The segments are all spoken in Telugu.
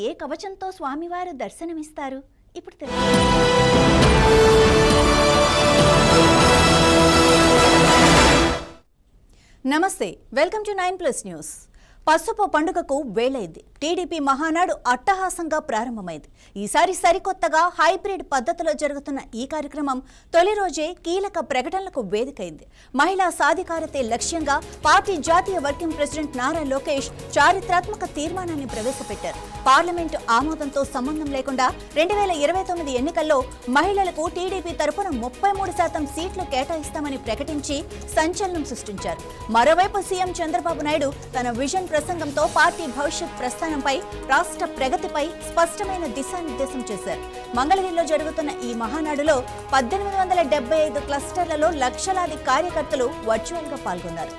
ఏ కవచంతో స్వామివారు దర్శనమిస్తారు? ఇప్పుడు నమస్తే, వెల్కమ్ టు 9+ న్యూస్. పసుపు పండుగకు వేళైంది. టీడీపీ మహానాడు అట్టహాసంగా ప్రారంభమైంది. ఈసారి సరికొత్తగా హైబ్రిడ్ పద్ధతిలో జరుగుతున్న ఈ కార్యక్రమం తొలి రోజే కీలక ప్రకటనలకు వేదికైంది. మహిళా సాధికారతే లక్ష్యంగా పార్టీ జాతీయ వర్కింగ్ ప్రెసిడెంట్ నారా లోకేష్ చారిత్రాత్మక తీర్మానాన్ని ప్రవేశపెట్టారు. పార్లమెంటు ఆమోదంతో సంబంధం లేకుండా 2029 ఎన్నికల్లో మహిళలకు టీడీపీ తరపున 33% సీట్లు కేటాయిస్తామని ప్రకటించి సంచలనం సృష్టించారు. మరోవైపు సీఎం చంద్రబాబు నాయుడు తన విజన్ ప్రసంగంతో పార్టీ భవిష్యత్ ప్రస్థానంపై, రాష్ట్ర ప్రగతిపై స్పష్టమైన దిశానిర్దేశం చేశారు. మంగళగిరిలో జరుగుతున్న ఈ మహానాడులో 1875 క్లస్టర్లలో లక్షలాది కార్యకర్తలు వర్చువల్ గా పాల్గొన్నారు.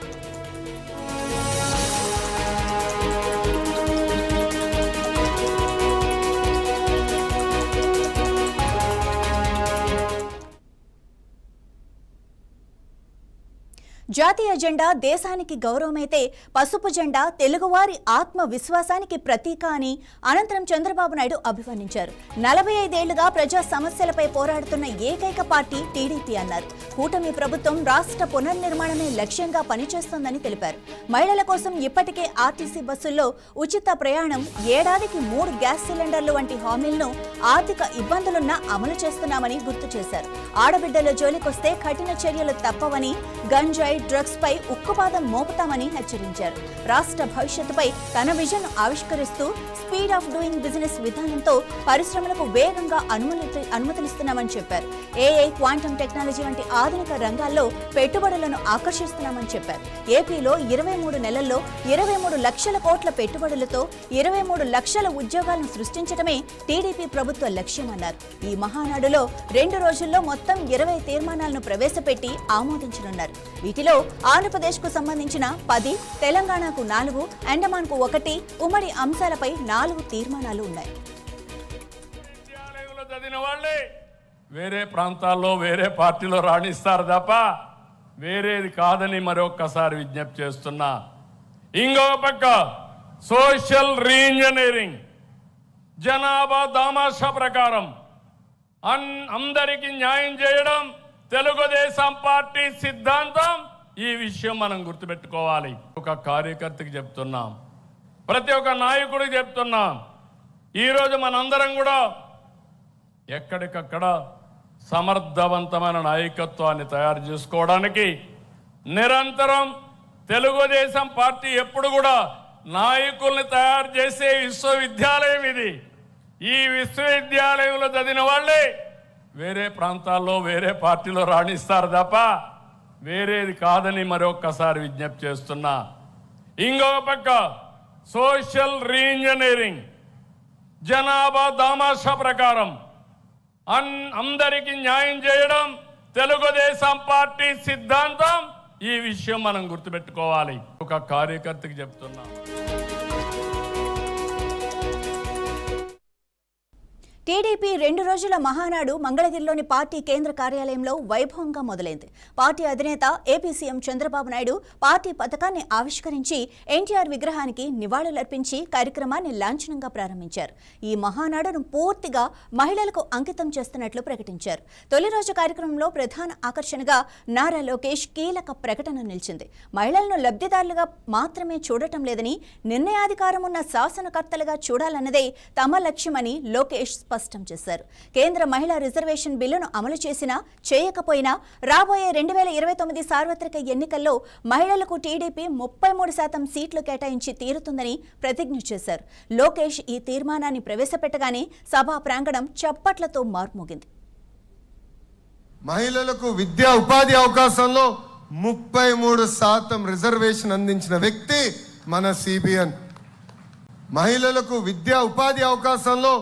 జాతీయ జెండా దేశానికి గౌరవమైతే పసుపు జెండా తెలుగువారి ఆత్మ విశ్వాసానికి ప్రతీక అని అనంతరం చంద్రబాబు నాయుడు అభివర్ణించారు. 45 ఏళ్లుగా ప్రజా సమస్యలపై పోరాడుతున్న ఏకైక పార్టీ టీడీపీ అన్నారు. కూటమి ప్రభుత్వం రాష్ట్ర పునర్నిర్మాణమే లక్ష్యంగా పనిచేస్తోందని తెలిపారు. మహిళల కోసం ఇప్పటికే ఆర్టీసీ బస్సుల్లో ఉచిత ప్రయాణం, ఏడాదికి 3 గ్యాస్ సిలిండర్లు వంటి హామీలను ఆర్థిక ఇబ్బందులున్నా అమలు చేస్తున్నామని గుర్తు చేశారు. ఆడబిడ్డల జోలికొస్తే కఠిన చర్యలు తప్పవని, గంజాయి, డ్రగ్స్ పై ఉక్కుపాదం మోపుతామని హెచ్చరించారు. రాష్ట్ర భవిష్యత్తుపై తన విజన్ ఆవిష్కరిస్తూ స్పీడ్ ఆఫ్ డూయింగ్ బిజినెస్ విధానంతో పరిశ్రమలకు వేగంగా అనుమతులిస్తున్నామని చెప్పారు. ఏఐ, క్వాంటమ్ టెక్నాలజీ వంటి ఆధునిక రంగాల్లో పెట్టుబడులను ఆకర్షిస్తున్నామని చెప్పారు. ఏపీలో 23 నెలల్లో 23 లక్షల కోట్ల పెట్టుబడులతో 23 లక్షల ఉద్యోగాలను సృష్టించడమే టీడీపీ ప్రభుత్వ లక్ష్యమన్నారు. ఈ మహానాడులో 2 రోజుల్లో మొత్తం 20 తీర్మానాలను ప్రవేశపెట్టి ఆమోదించనున్నారు. వీటిలో ఆంధ్రప్రదేశ్కు సంబంధించిన 10, తెలంగాణకు 4, అండమాన్కు 1 ఉమ్మడి అంశాలపై 4 తీర్మానాలు ఉన్నాయి. వేరే ప్రాంతాల్లో వేరే పార్టీలో రాణిస్తారు తప్ప వేరేది కాదని మరొక్కసారి విజ్ఞప్తి చేస్తున్నా. ఇంకో పక్క సోషల్ రీఇంజనీరింగ్, జనాభా దామాషా ప్రకారం అందరికీ న్యాయం చేయడం తెలుగుదేశం పార్టీ సిద్ధాంతం. ఈ విషయం మనం గుర్తుపెట్టుకోవాలి. ఒక కార్యకర్తకి చెప్తున్నాం, ప్రతి ఒక్క నాయకుడికి చెప్తున్నాం. ఈరోజు మనందరం కూడా ఎక్కడికక్కడ సమర్థవంతమైన నాయకత్వాన్ని తయారు చేసుకోవడానికి నిరంతరం తెలుగుదేశం పార్టీ ఎప్పుడు కూడా నాయకుల్ని తయారు చేసే విశ్వవిద్యాలయం ఇది. ఈ విశ్వవిద్యాలయంలో చదివిన వాళ్ళే వేరే ప్రాంతాల్లో వేరే పార్టీలో రాణిస్తారు తప్ప వేరేది కాదని మరొక్కసారి విజ్ఞప్తి చేస్తున్నా. ఇంకో పక్క సోషల్ రీఇంజనీరింగ్, జనాభా దామాషా ప్రకారం అందరికీ న్యాయం చేయడం తెలుగుదేశం పార్టీ సిద్ధాంతం. ఈ విషయం మనం గుర్తుపెట్టుకోవాలి. ఒక కార్యకర్తకి చెప్తున్నా. టీడీపీ 2 రోజుల మహానాడు మంగళగిరిలోని పార్టీ కేంద్ర కార్యాలయంలో వైభవంగా మొదలైంది. పార్టీ అధినేత AP CM Chandrababu Naidu party పథకాన్ని ఆవిష్కరించి ఎన్టీఆర్ విగ్రహానికి నివాళులర్పించి కార్యక్రమాన్ని లాంఛనంగా ప్రారంభించారు. ఈ మహానాడును పూర్తిగా మహిళలకు అంకితం చేస్తున్నట్లు ప్రకటించారు. తొలి రోజు కార్యక్రమంలో ప్రధాన ఆకర్షణగా నారా లోకేష్ కీలక ప్రకటన నిలిచింది. మహిళలను లబ్ధిదారులుగా మాత్రమే చూడటం లేదని, నిర్ణయాధికారం ఉన్న శాసనకర్తలుగా చూడాలన్నదే తమ లక్ష్యమని లోకేష్ స్పష్టం చేశారు. కేంద్ర మహిళా రిజర్వేషన్ బిల్లును అమలు చేసినా చేయకపోయినా రాబోయే 2029 సార్వత్రిక ఎన్నికల్లో మహిళలకు టీడీపీ 33% సీట్లు కేటాయించి తీరుతుందని ప్రతిజ్ఞ చేశారు. లోకేష్ ఈ తీర్మానాన్ని ప్రవేశపెట్టగానే సభా ప్రాంగణం చప్పట్లతో మార్మోగింది. మహిళలకు విద్యా ఉపాధి అవకాశంలో 33% రిజర్వేషన్ అందించిన వ్యక్తి మన సిబిఎన్. మహిళలకు విద్యా ఉపాధి అవకాశంలో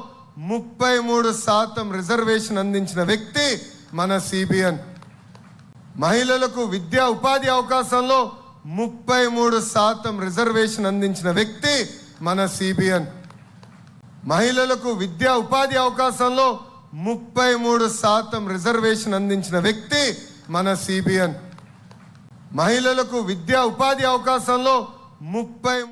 33% రిజర్వేషన్ అందించిన వ్యక్తి మన సిబిఎన్. మహిళలకు విద్యా ఉపాధి అవకాశంలో 33% రిజర్వేషన్ అందించిన వ్యక్తి మన సిబిఎన్. మహిళలకు విద్యా ఉపాధి అవకాశంలో 33% రిజర్వేషన్ అందించిన వ్యక్తి మన సిబిఎన్. మహిళలకు విద్యా ఉపాధి అవకాశంలో 33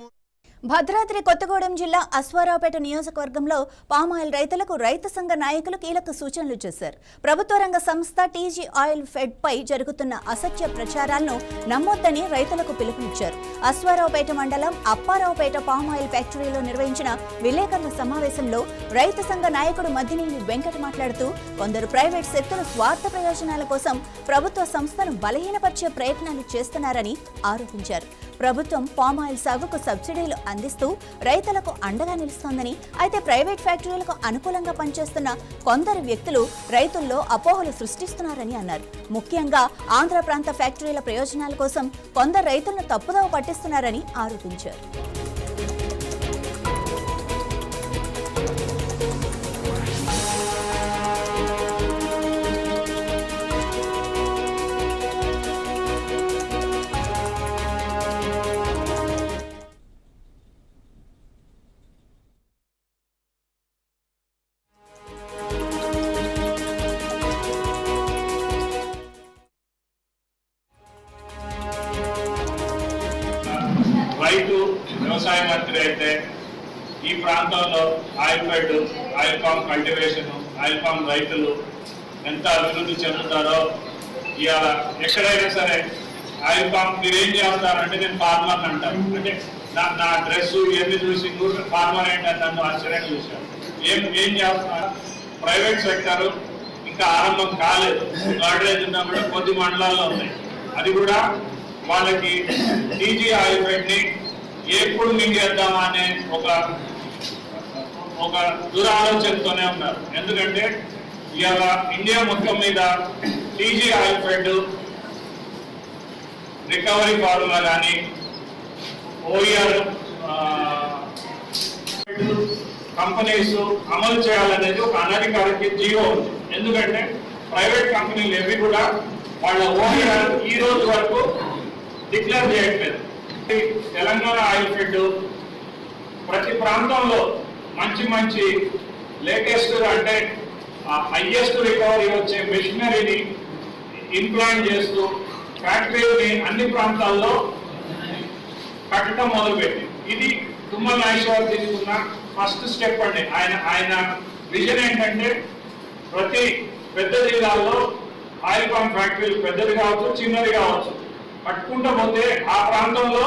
భద్రాద్రి కొత్తగూడెం జిల్లా అశ్వారావుపేట నియోజకవర్గంలో పామాయిల్ రైతులకు రైతు సంఘ నాయకులు కీలక సూచనలు చేశారు. ప్రభుత్వ రంగ సంస్థ టీజీ ఆయిల్ ఫెడ్ పై జరుగుతున్న అసత్య ప్రచారాలను నమ్మొద్దని రైతులకు పిలుపునిచ్చారు. అశ్వారావుపేట మండలం అప్పారావుపేట పామాయిల్ ఫ్యాక్టరీలో నిర్వహించిన విలేకరుల సమావేశంలో రైతు సంఘ నాయకుడు మద్దినేని వెంకట మాట్లాడుతూ కొందరు ప్రైవేట్ శక్తులు స్వార్థ ప్రయోజనాల కోసం ప్రభుత్వ సంస్థను బలహీనపరిచే ప్రయత్నాలు చేస్తున్నారని ఆరోపించారు. ప్రభుత్వం పామాయిల్ సాగుకు సబ్సిడీలు అందిస్తూ రైతులకు అండగా నిలుస్తోందని, అయితే ప్రైవేట్ ఫ్యాక్టరీలకు అనుకూలంగా పనిచేస్తున్న కొందరు వ్యక్తులు రైతుల్లో అపోహలు సృష్టిస్తున్నారని అన్నారు. ముఖ్యంగా ఆంధ్ర ప్రాంత ఫ్యాక్టరీల ప్రయోజనాల కోసం కొందరు రైతులను తప్పుదోవ పట్టిస్తున్నారని ఆరోపించారు. రైతు వ్యవసాయ మంత్రి అయితే ఈ ప్రాంతంలో oil fed, oil palm cultivation, oil palm రైతులు ఎంత అభివృద్ధి చెందుతారో ఇవాళ ఎక్కడైనా సరే ఆయిల్ ఫామ్ మీరేం చేస్తారంటే నేను ఫార్మర్ అంటాను. అంటే నా డ్రెస్ ఇవన్నీ చూసి నువ్వు ఫార్మర్ ఏంటని నన్ను ఆశ్చర్యంగా చూశాను. ఏం చేస్తున్నారు? ప్రైవేట్ సెక్టర్ ఇంకా ఆరంభం కాలేదు. గాడ్రేజ్ ఉన్నా కూడా కొద్ది మండలాల్లో ఉన్నాయి. అది కూడా వాళ్ళకి టీజీ ఆయిల్ ఫెడ్ని ఎప్పుడు మింగేద్దామా అనే ఒక దురాలోచనతోనే ఉన్నారు. ఎందుకంటే ఇవాళ ఇండియా మొత్తం మీద TG oil fed, recovery formula కానీ, ఓఈఆర్ కంపెనీస్ అమలు చేయాలనేది ఒక అనధికారిక జీవో ఉంది. ఎందుకంటే ప్రైవేట్ కంపెనీలు ఏవి కూడా వాళ్ళ ఓఈఆర్ ఈ రోజు వరకు డిక్లేర్ చేయట్లేదు. తెలంగాణ ఆయిల్ ఫెడ్ ప్రతి ప్రాంతంలో మంచి లేటెస్ట్ అంటే హైయెస్ట్ రికవరీ వచ్చే మెషినరీని ఇంప్లాంట్ చేస్తూ ఫ్యాక్టరీని అన్ని ప్రాంతాల్లో కట్టడం మొదలుపెట్టి, ఇది తుమ్మల నాగేశ్వరరావు తీసుకున్న ఫస్ట్ స్టెప్ అండి. ఆయన విజన్ ఏంటంటే ప్రతి పెద్ద జిల్లాల్లో ఆయిల్ పామ్ ఫ్యాక్టరీలు పెద్దది కావచ్చు, చిన్నది కావచ్చు, కట్టుకుంటూ పోతే ఆ ప్రాంతంలో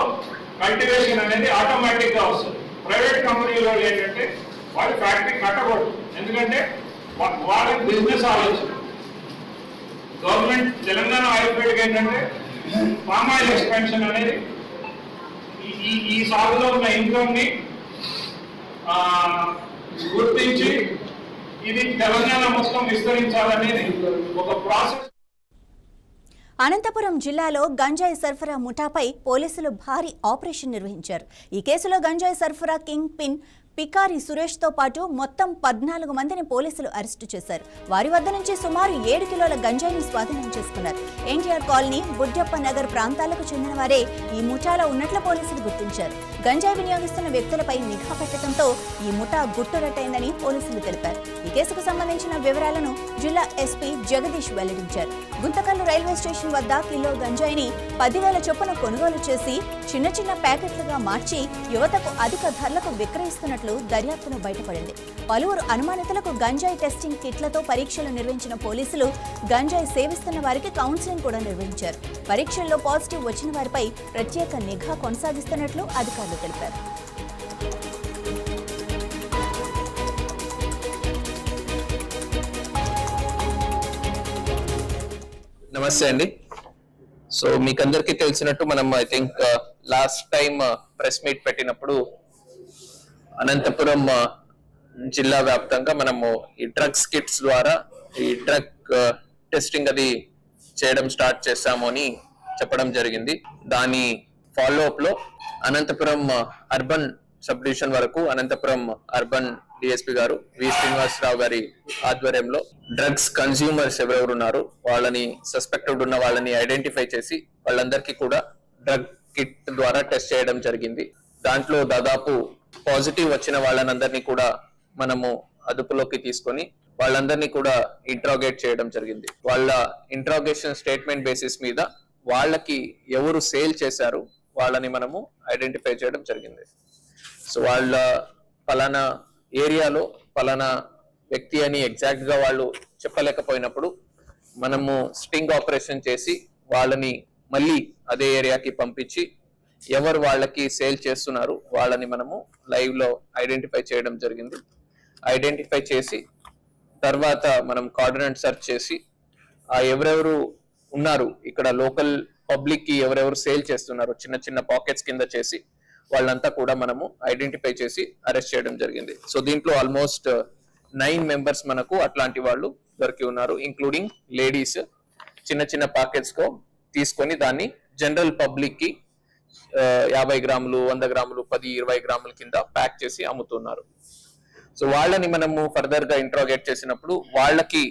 కల్టివేషన్ అనేది ఆటోమేటిక్ గా వస్తుంది. ప్రైవేట్ కంపెనీలో ఏంటంటే వాళ్ళు ఫ్యాక్టరీ కట్టకూడదు, ఎందుకంటే వాళ్ళకి బిజినెస్ ఆలోచన. గవర్నమెంట్ తెలంగాణ ఆయిల్ ఫెడ్ ఏంటంటే పామ్ ఆయిల్ ఎక్స్పెన్షన్ అనేది ఈ సాగులో ఉన్న ఇన్కమ్ ని గుర్తించి ఇది తెలంగాణ మొత్తం విస్తరించాలనేది ఒక ప్రాసెస్. అనంతపురం జిల్లాలో గంజాయి సరఫరా ముఠాపై పోలీసులు భారీ ఆపరేషన్ నిర్వహించారు. ఈ కేసులో గంజాయి సరఫరా కింగ్ పిన్ పికారి సురేష్తో పాటు మొత్తం 14 మందిని పోలీసులు అరెస్టు చేశారు. వారి వద్ద నుంచి సుమారు 7 కిలోల గంజాయిని స్వాధీనం చేసుకున్నారు. ఎన్టీఆర్ కాలనీ, బుడ్డప్ప నగర్ ప్రాంతాలకు చెందిన వారే ఈ ముఠాలో ఉన్నట్లు పోలీసులు గుర్తించారు. గంజాయి వినియోగిస్తున్న వ్యక్తులపై నిఘా పెట్టడంతో ఈ ముఠా గుట్టురట్టయిందని పోలీసులు తెలిపారు. ఈ కేసుకు సంబంధించిన వివరాలను జిల్లా ఎస్పీ జగదీష్ వెల్లడించారు. గుంతకల్లు రైల్వే స్టేషన్ వద్ద కిలో గంజాయిని 10,000 చొప్పున కొనుగోలు చేసి చిన్న ప్యాకెట్లుగా మార్చి యువతకు అధిక ధరలకు విక్రయిస్తున్నట్లు దర్యాప్తులో బయటపడింది. పలువురు అనుమానితులకు గంజాయి టెస్టింగ్ కిట్లతో పరీక్షలు నిర్వహించిన పోలీసులు గంజాయి సేవిస్తున్న వారికి కౌన్సిలింగ్ కూడా నిర్వహించారు. పరీక్షల్లో పాజిటివ్ వచ్చిన వారిపై ప్రత్యేక నిఘా కొనసాగిస్తున్నట్లు అధికారులు తెలిపారు. నమస్తే అండి. సో మీకందరికీ తెలిసినట్టు మనం I think last time press meet పెట్టినప్పుడు అనంతపురం జిల్లా వ్యాప్తంగా మనము ఈ డ్రగ్స్ కిట్స్ ద్వారా ఈ డ్రగ్ టెస్టింగ్ అది చేయడం స్టార్ట్ చేస్తాము అని చెప్పడం జరిగింది. దాని ఫాలో అప్ లో అనంతపురం అర్బన్ సబ్ డివిజన్ వరకు అనంతపురం అర్బన్ డిఎస్పీ గారు వి శ్రీనివాసరావు గారి ఆధ్వర్యంలో డ్రగ్స్ కన్స్యూమర్స్ ఎవరెవరు ఉన్నారు వాళ్ళని, సస్పెక్టెడ్ ఉన్న వాళ్ళని ఐడెంటిఫై చేసి వాళ్ళందరికీ కూడా డ్రగ్ కిట్ ద్వారా టెస్ట్ చేయడం జరిగింది. దాంట్లో దాదాపు పాజిటివ్ వచ్చిన వాళ్ళనందరినీ కూడా మనము అదుపులోకి తీసుకొని వాళ్ళందరినీ కూడా ఇంట్రాగేట్ చేయడం జరిగింది. వాళ్ళ ఇంట్రాగేషన్ స్టేట్మెంట్ బేసిస్ మీద వాళ్ళకి ఎవరు సేల్ చేశారు వాళ్ళని మనము ఐడెంటిఫై చేయడం జరిగింది. సో వాళ్ళ పలానా ఏరియాలో పలానా వ్యక్తి అని ఎగ్జాక్ట్ గా వాళ్ళు చెప్పలేకపోయినప్పుడు మనము స్టింగ్ ఆపరేషన్ చేసి వాళ్ళని మళ్ళీ అదే ఏరియాకి పంపించి ఎవరు వాళ్ళకి సేల్ చేస్తున్నారు వాళ్ళని మనము లైవ్ లో ఐడెంటిఫై చేయడం జరిగింది. ఐడెంటిఫై చేసి తర్వాత మనం కోఆర్డినేట్ సెర్చ్ చేసి ఆ ఎవరెవరు ఉన్నారు ఇక్కడ లోకల్ పబ్లిక్ కి ఎవరెవరు సేల్ చేస్తున్నారు చిన్న చిన్న పాకెట్స్ కింద చేసి వాళ్ళంతా కూడా మనము ఐడెంటిఫై చేసి అరెస్ట్ చేయడం జరిగింది. సో దీంట్లో ఆల్మోస్ట్ 9 మెంబర్స్ మనకు అట్లాంటి వాళ్ళు దొరికి ఉన్నారు, ఇంక్లూడింగ్ లేడీస్. చిన్న చిన్న పాకెట్స్ కు తీసుకొని దాన్ని జనరల్ పబ్లిక్ కి 50 గ్రాములు 100 గ్రాములు 10-20 గ్రాముల కింద ప్యాక్ చేసి అమ్ముతున్నారు. సో వాళ్ళని మనము ఫర్దర్ గా ఇంట్రాగేట్ చేసినప్పుడు వాళ్ళకి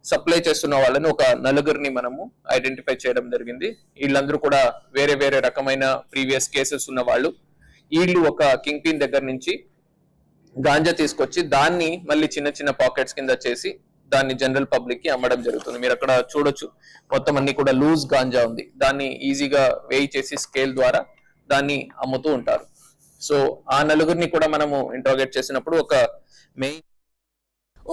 సప్లై చేస్తున్న వాళ్ళని ఒక 4 మనము ఐడెంటిఫై చేయడం జరిగింది. వీళ్ళందరూ కూడా వేరే వేరే రకమైన ప్రీవియస్ కేసెస్ ఉన్న వాళ్ళు. వీళ్ళు ఒక కింగ్ పిన్ దగ్గర నుంచి గాంజా తీసుకొచ్చి దాన్ని మళ్ళీ చిన్న చిన్న పాకెట్స్ కింద చేసి దాన్ని జనరల్ పబ్లిక్ కి అమ్మడం జరుగుతుంది. మీరు అక్కడ చూడొచ్చు మొత్తం అన్ని కూడా లూజ్ గాంజా ఉంది, దాన్ని ఈజీగా వేయి చేసి స్కేల్ ద్వారా దాన్ని అమ్ముతూ ఉంటారు. సో ఆ 4 కూడా మనము ఇంట్రాగేట్ చేసినప్పుడు ఒక మెయిన్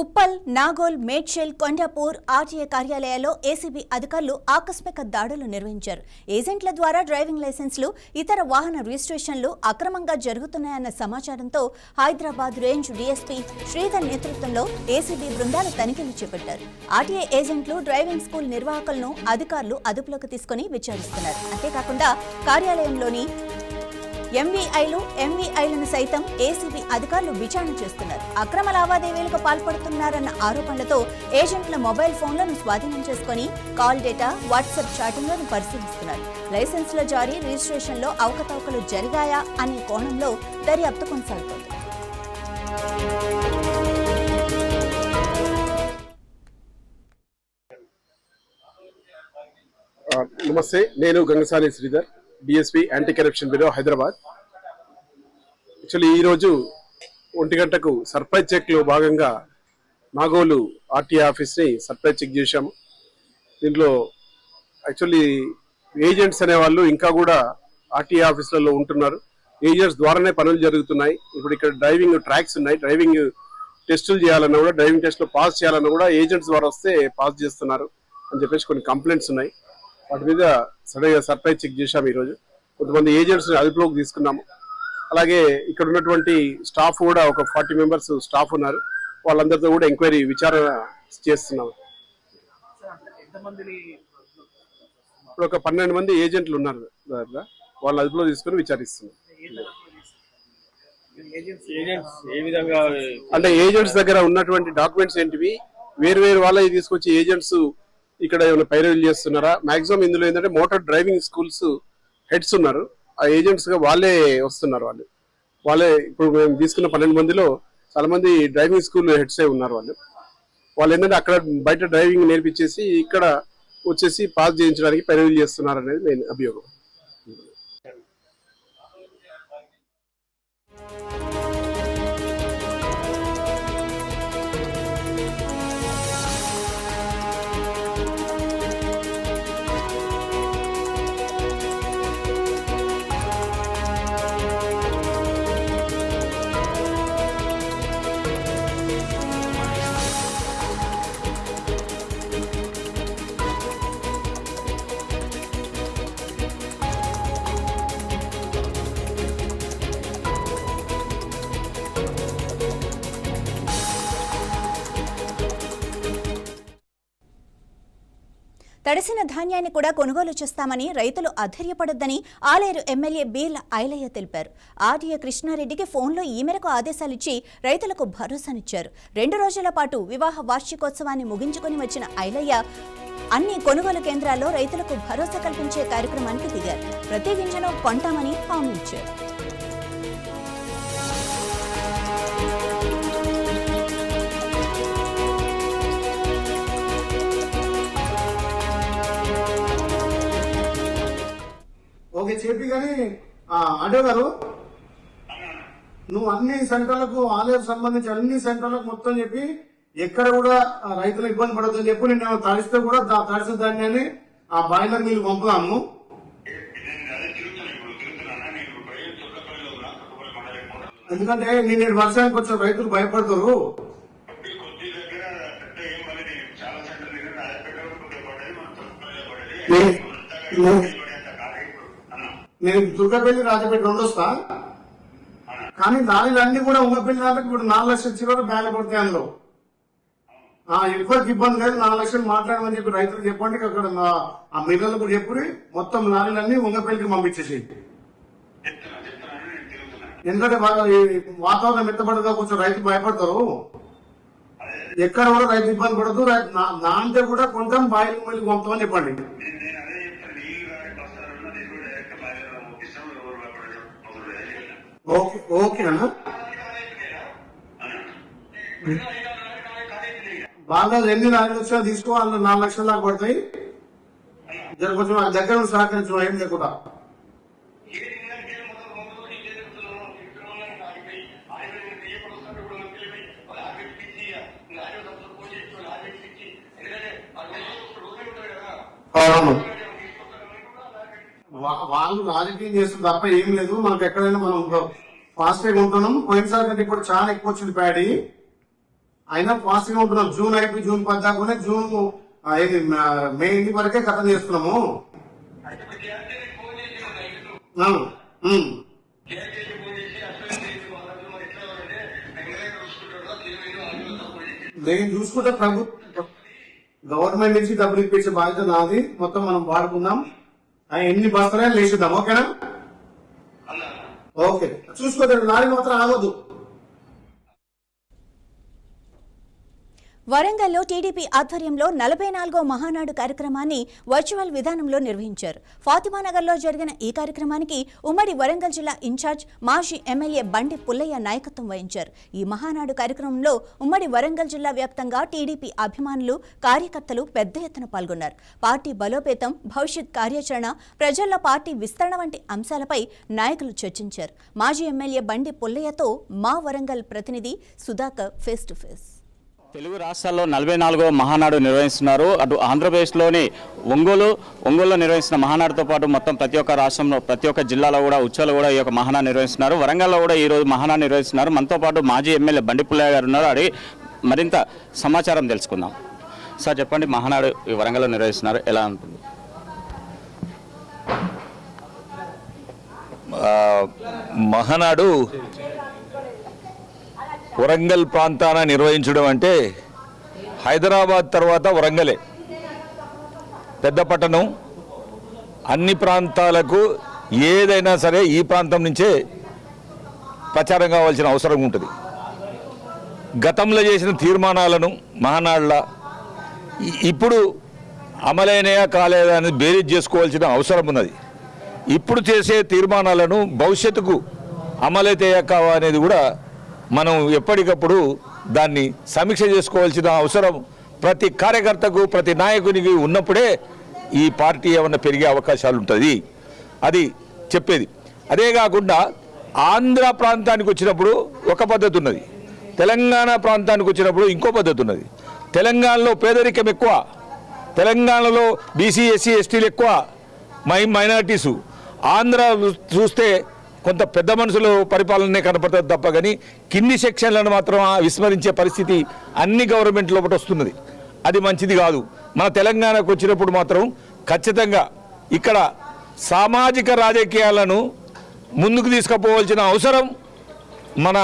ఉప్పల్, నాగోల్, మేడ్చల్, కొండాపూర్ ఆర్టీఏ కార్యాలయాల్లో ఏసీబీ అధికారులు ఆకస్మిక దాడులు నిర్వహించారు. ఏజెంట్ల ద్వారా డ్రైవింగ్ లైసెన్సులు, ఇతర వాహన రిజిస్ట్రేషన్లు అక్రమంగా జరుగుతున్నాయన్న సమాచారంతో హైదరాబాద్ రేంజ్ డీఎస్పీ శ్రీధర్ నేతృత్వంలో ఏసీబీ బృందాలు తనిఖీలు చేపట్టారు. ఆర్టీఏ ఏజెంట్లు, డ్రైవింగ్ స్కూల్ నిర్వాహకులను అధికారులు అదుపులోకి తీసుకుని విచారిస్తున్నారు. అంతేకాకుండా కార్యాలయంలోని ఎంవీఐలను సైతం ఏసీబీ అధికారులు విచారణ చేస్తున్నారు. అక్రమ లావాదేవీలకు పాల్పడుతున్నారన్న ఆరోపణలతో ఏజెంట్ల మొబైల్ ఫోన్లను స్వాధీనం చేసుకుని కాల్ డేటా, వాట్సాప్ చాటింగ్లను పరిశీలిస్తున్నారు. లైసెన్సుల జారీ, రిజిస్ట్రేషన్లో అవకతవకలు జరిగాయా అనే కోణంలో దర్యాప్తు కొనసాగుతోంది. నమస్తే, నేను Gangasani Sridhar, DSP anti corruption bureau Hyderabad. Actually ఈరోజు 1 గంటకు సర్ప్రైజ్ చెక్ లో భాగంగా నాగోలు ఆర్టీఏ ఆఫీస్ ని సర్ప్రైజ్ చెక్ చేశాము. దీంట్లో యాక్చువల్లీ ఏజెంట్స్ అనే వాళ్ళు ఇంకా కూడా ఆర్టీఏ ఆఫీసులలో ఉంటున్నారు. ఏజెంట్స్ ద్వారానే పనులు జరుగుతున్నాయి. ఇప్పుడు ఇక్కడ డ్రైవింగ్ ట్రాక్స్ ఉన్నాయి, డ్రైవింగ్ టెస్టులు చేయాలన్నా కూడా, డ్రైవింగ్ టెస్ట్ లో పాస్ చేయాలన్నా కూడా ఏజెంట్స్ ద్వారా వస్తే పాస్ చేస్తున్నారు అని చెప్పేసి కొన్ని కంప్లైంట్స్ ఉన్నాయి. వాటి మీద సడన్గా సర్ప్రైజ్ చెక్ చేశాము. ఈరోజు కొంతమంది ఏజెంట్స్ అదుపులోకి తీసుకున్నాము. అలాగే ఇక్కడ ఉన్నటువంటి స్టాఫ్ కూడా ఒక 40 మెంబర్స్ స్టాఫ్ ఉన్నారు. వాళ్ళందరితో కూడా ఎంక్వైరీ విచారణ చేస్తున్నాము. ఇప్పుడు ఒక 12 మంది ఏజెంట్లు ఉన్నారు, వాళ్ళ అదుపులో తీసుకుని విచారిస్తున్నాం. అంటే ఏజెంట్స్ దగ్గర ఉన్నటువంటి డాక్యుమెంట్స్ ఏంటివి, వేరు వాళ్ళవి తీసుకొచ్చి ఏజెంట్స్ ఇక్కడ ఏమైనా పైరవీలు చేస్తున్నారా? మాక్సిమం ఇందులో ఏంటంటే మోటార్ డ్రైవింగ్ స్కూల్స్ హెడ్స్ ఉన్నారు, ఆ ఏజెంట్స్ గా వాళ్ళే వస్తున్నారు. వాళ్ళే ఇప్పుడు మేము తీసుకున్న 12 మందిలో చాలా మంది డ్రైవింగ్ స్కూల్ హెడ్సే ఉన్నారు. వాళ్ళు ఏంటంటే అక్కడ బయట డ్రైవింగ్ నేర్పించేసి ఇక్కడ వచ్చేసి పాస్ చేయించడానికి పైరవీలు చేస్తున్నారు అనేది మెయిన్ అభియోగం. తడిసిన ధాన్యాన్ని కూడా కొనుగోలు చేస్తామని రైతులు అధైర్యపడొద్దని ఆలేరు ఎమ్మెల్యే బీర్ల ఐలయ్య తెలిపారు. ఆర్టీఏ కృష్ణారెడ్డికి ఫోన్లో ఈ మేరకు ఆదేశాలిచ్చి రైతులకు భరోసానిచ్చారు. 2 రోజుల పాటు వివాహ వార్షికోత్సవాన్ని ముగించుకొని వచ్చిన ఐలయ్య అన్ని కొనుగోలు కేంద్రాల్లో రైతులకు భరోసా కల్పించే కార్యక్రమానికి దిగారు. ప్రతి గింజను కొంటామని హామీ ఇచ్చారు. ఓకే చెప్పి కానీ అడ్డే గారు, నువ్వు అన్ని సెంటర్లకు ఆలయం సంబంధించి అన్ని సెంటర్లకు మొత్తం చెప్పి ఎక్కడ కూడా రైతులు ఇబ్బంది పడొద్దని చెప్పి నేను తడిస్తే కూడా తడిసిన ధాన్యాన్ని ఆ బాయిలర్ నీళ్ళు పంపుదాము. ఎందుకంటే నేను వర్షానికి వచ్చిన రైతులు భయపడతారు. నేను దుర్గపల్లి రాజపేట రెండు వస్తా, కానీ లారీలన్నీ కూడా ఉంగపల్లి దాంట్లో ఇప్పుడు 4 లక్షల చిల్లర బ్యాగ్ పడతాయి. అందులో ఎవరికి ఇబ్బంది లేదు. 4 లక్షలు మాట్లాడమని చెప్పి రైతులకు చెప్పండి, అక్కడ ఆ మిల్లర్లకు చెప్పి మొత్తం లారీలన్నీ ఉంగపల్లికి పంపించేసి. ఎందుకంటే వాతావరణం మెత్తపడగా కొంచెం రైతు భయపడతారు. ఎక్కడ కూడా రైతు ఇబ్బంది పడదు. నా అంటే కూడా కొంచెం బాయిలు మళ్ళీ పంపుతామని చెప్పండి. ఓకేనా? బాగా ఎన్ని లారీలు వచ్చినా తీసుకో, అందులో 4 లక్షల దాకా పడతాయి. కొంచెం దగ్గర సహకరించడం ఏం లేకుండా. వాళ్ళు రాజకీయం చేస్తుంది తప్ప ఏం లేదు. మనకు ఎక్కడైనా మనం ఫాస్ట్ గా ఉంటున్నాం. పోయినసారి కంటే ఇప్పుడు చాలా ఎక్కువ వచ్చింది ప్యాడీ, అయినా ఫాస్ట్ గా ఉంటున్నాం. జూన్ అయిపోయి జూన్ 10 దాకానే జూన్ మే ఇంటి వరకే కథ చేస్తున్నాము. నేను చూసుకుంటే గవర్నమెంట్ నుంచి డబ్బులు ఇప్పించే బాధ్యత నాది. మొత్తం మనం వాడుకుందాం, ఎన్ని బస్తాలే లేచిద్దాం. ఓకేనా? ఓకే, చూసుకోండి. లారీ మాత్రం ఆగొద్దు. వరంగల్లో టీడీపీ ఆధ్వర్యంలో 44వ మహానాడు కార్యక్రమాన్ని వర్చువల్ విధానంలో నిర్వహించారు. ఫాతిమానగర్లో జరిగిన ఈ కార్యక్రమానికి ఉమ్మడి వరంగల్ జిల్లా ఇన్ఛార్జ్ మాజీ ఎమ్మెల్యే బండి పుల్లయ్య నాయకత్వం వహించారు. ఈ మహానాడు కార్యక్రమంలో ఉమ్మడి వరంగల్ జిల్లా వ్యాప్తంగా టీడీపీ అభిమానులు, కార్యకర్తలు పెద్ద ఎత్తున పాల్గొన్నారు. పార్టీ బలోపేతం, భవిష్యత్ కార్యాచరణ, ప్రజల్లో పార్టీ విస్తరణ వంటి అంశాలపై నాయకులు చర్చించారు. మాజీ ఎమ్మెల్యే బండి పుల్లయ్యతో మా వరంగల్ ప్రతినిధి Sudhakar face to face. Telugu రాష్ట్రాల్లో 44వ మహానాడు నిర్వహిస్తున్నారు. అటు ఆంధ్రప్రదేశ్లోని ఒంగోలులో నిర్వహిస్తున్న మహానాడుతో పాటు మొత్తం ప్రతి ఒక్క రాష్ట్రంలో, ప్రతి ఒక్క జిల్లాలో కూడా ఉత్సవాలు కూడా ఈ యొక్క మహానాడు నిర్వహిస్తున్నారు. వరంగల్లో కూడా ఈరోజు మహానాడు నిర్వహిస్తున్నారు. మనతో పాటు మాజీ ఎమ్మెల్యే బండి పుల్లయ్య గారు ఉన్నారు. అడిగి మరింత సమాచారం తెలుసుకుందాం. సార్ చెప్పండి, మహానాడు ఈ వరంగల్లో నిర్వహిస్తున్నారు, ఎలా ఉంటుంది? మహానాడు వరంగల్ ప్రాంతాన నిర్వహించడం అంటే హైదరాబాద్ తర్వాత వరంగలే పెద్ద పట్టణం. అన్ని ప్రాంతాలకు ఏదైనా సరే ఈ ప్రాంతం నుంచే ప్రచారం కావాల్సిన అవసరం ఉంటుంది. గతంలో చేసిన తీర్మానాలను మహానాడుల ఇప్పుడు అమలైనయా కాలేదా అని బేరీజ్ చేసుకోవాల్సిన అవసరం ఉన్నది. ఇప్పుడు చేసే తీర్మానాలను భవిష్యత్తుకు అమలైతేయా కావా అనేది కూడా మనం ఎప్పటికప్పుడు దాన్ని సమీక్ష చేసుకోవాల్సిన అవసరం ప్రతి కార్యకర్తకు, ప్రతి నాయకునికి ఉన్నప్పుడే ఈ పార్టీ ఏమన్నా పెరిగే అవకాశాలు ఉంటుంది. అది చెప్పేది. అదే కాకుండా ఆంధ్ర ప్రాంతానికి వచ్చినప్పుడు ఒక పద్ధతి ఉన్నది, తెలంగాణ ప్రాంతానికి వచ్చినప్పుడు ఇంకో పద్ధతి ఉన్నది. తెలంగాణలో పేదరికం ఎక్కువ, తెలంగాణలో బీసీ, ఎస్సీ, ఎస్టీలు ఎక్కువ, మైనారిటీసు. ఆంధ్ర చూస్తే కొంత పెద్ద మనుషులు పరిపాలనే కనపడుతుంది తప్ప కానీ కింది సెక్షన్లను మాత్రం విస్మరించే పరిస్థితి అన్ని గవర్నమెంట్ లోపల వస్తున్నది. అది మంచిది కాదు. మన తెలంగాణకు వచ్చినప్పుడు మాత్రం ఖచ్చితంగా ఇక్కడ సామాజిక రాజకీయాలను ముందుకు తీసుకుపోవాల్సిన అవసరం మన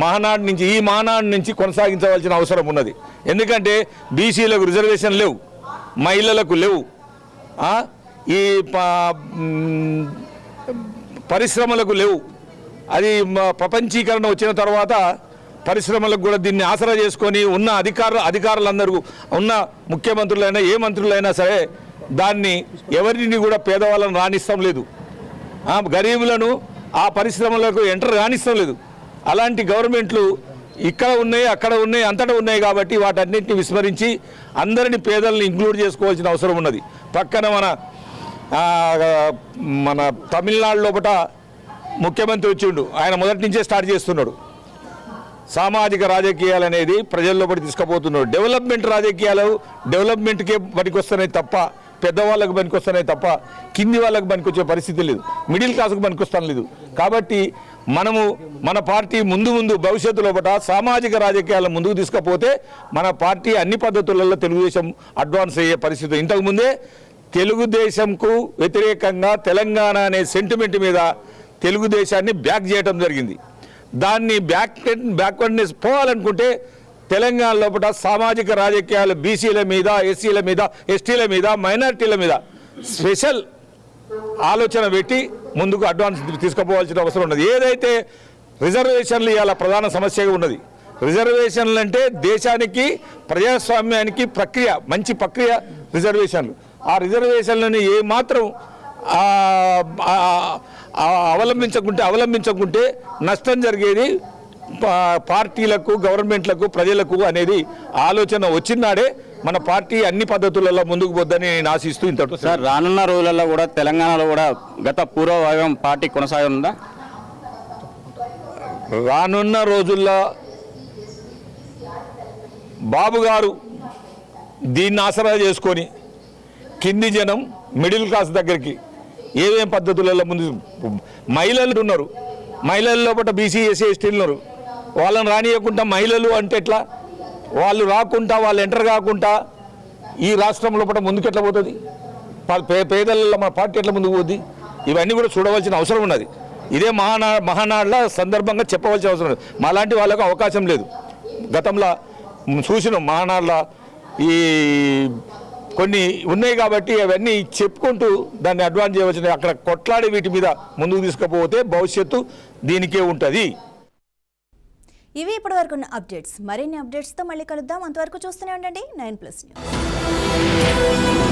మహానాడు నుంచి, ఈ మహానాడు నుంచి కొనసాగించవలసిన అవసరం ఉన్నది. ఎందుకంటే బీసీలకు రిజర్వేషన్ లేవు, మహిళలకు లేవు, ఈ పరిశ్రమలకు లేవు. అది ప్రపంచీకరణ వచ్చిన తర్వాత పరిశ్రమలకు కూడా దీన్ని ఆసరా చేసుకొని ఉన్న అధికారులందరూ, ఉన్న ముఖ్యమంత్రులైనా ఏ మంత్రులైనా సరే దాన్ని ఎవరిని కూడా పేదవాళ్ళను రాణిస్తాం లేదు, గరీబులను ఆ పరిశ్రమలకు ఎంటర్ రాణిస్తాం లేదు. అలాంటి గవర్నమెంట్లు ఇక్కడ ఉన్నాయి, అక్కడ ఉన్నాయి, అంతటా ఉన్నాయి. కాబట్టి వాటన్నింటినీ విస్మరించి అందరినీ పేదలను ఇంక్లూడ్ చేసుకోవాల్సిన అవసరం ఉన్నది. పక్కన మన తమిళనాడు లోపల ముఖ్యమంత్రి వచ్చిండు, ఆయన మొదటి నుంచే స్టార్ట్ చేస్తున్నాడు. సామాజిక రాజకీయాలు అనేది ప్రజల లోపల తీసుకుపోతున్నాడు. డెవలప్మెంట్ రాజకీయాలు డెవలప్మెంట్కే పనికొస్తున్నాయి తప్ప, పెద్దవాళ్ళకు పనికొస్తున్నాయి తప్ప కింది వాళ్ళకు పనికొచ్చే పరిస్థితి లేదు, మిడిల్ క్లాస్కు పనికొస్తాను లేదు. కాబట్టి మనము మన పార్టీ ముందు భవిష్యత్తులో సామాజిక రాజకీయాలను ముందుకు తీసుకపోతే మన పార్టీ అన్ని పద్ధతులలో తెలుగుదేశం అడ్వాన్స్ అయ్యే పరిస్థితి. ఇంతకుముందే తెలుగుదేశంకు వ్యతిరేకంగా తెలంగాణ అనే సెంటిమెంట్ మీద తెలుగుదేశాన్ని బ్యాక్ చేయడం జరిగింది. దాన్ని బ్యాక్వర్డ్నెస్ పోవాలనుకుంటే తెలంగాణ లోపల సామాజిక రాజకీయాలు బీసీల మీద, ఎస్సీల మీద, ఎస్టీల మీద, మైనారిటీల మీద స్పెషల్ ఆలోచన పెట్టి ముందుకు అడ్వాన్స్ తీసుకుపోవాల్సిన అవసరం ఉన్నది. ఏదైతే రిజర్వేషన్లు ఇవాళ ప్రధాన సమస్యగా ఉన్నది. రిజర్వేషన్లు అంటే దేశానికి ప్రజాస్వామ్యానికి ప్రక్రియ, మంచి ప్రక్రియ రిజర్వేషన్లు. ఆ రిజర్వేషన్లను ఏమాత్రం అవలంబించకుంటే నష్టం జరిగేది పార్టీలకు, గవర్నమెంట్లకు, ప్రజలకు అనేది ఆలోచన వచ్చినాడే మన పార్టీ అన్ని పద్ధతులలో ముందుకు పోద్దని నేను ఆశిస్తూ ఇంతటితో సార్, రానున్న రోజులలో కూడా తెలంగాణలో కూడా గత పూర్వవైభవం పార్టీ కొనసాగుందా? రానున్న రోజుల్లో బాబు గారు దీన్ని ఆసరా చేసుకొని కింది జనం, మిడిల్ క్లాస్ దగ్గరికి ఏమేం పద్ధతులలో ముందు మహిళలు ఉన్నారు, మహిళల లోపల బీసీ, ఎస్సీ, ఎస్టీలు ఉన్నారు. వాళ్ళని రానియకుండా మహిళలు అంటే ఎట్లా? వాళ్ళు రాకుండా, వాళ్ళు ఎంటర్ కాకుండా ఈ రాష్ట్రం లోపల ముందుకు ఎట్లా పోతుంది? పేదలలో మన పార్టీ ఎట్లా ముందుకు పోతుంది? ఇవన్నీ కూడా చూడవలసిన అవసరం ఉన్నది. ఇదే మహానాడుల సందర్భంగా చెప్పవలసిన అవసరం ఉంది. మాలాంటి వాళ్ళకు అవకాశం లేదు. గతంలో చూసినాం మహానాడుల ఈ కొన్ని ఉన్నాయి కాబట్టి అవన్నీ చెప్పుకుంటూ దాన్ని అడ్వాన్స్ చేయవలసిన, అక్కడ కొట్లాడి వీటి మీద ముందుకు తీసుకుపోతే భవిష్యత్తు దీనికే ఉంటుంది. ఇవి ఇప్పటివరకు ఉన్న అప్డేట్స్. మరిన్ని అప్డేట్స్తో మళ్ళీ కలుద్దాం. అంతవరకు చూస్తూనే ఉండండి 9+ న్యూస్.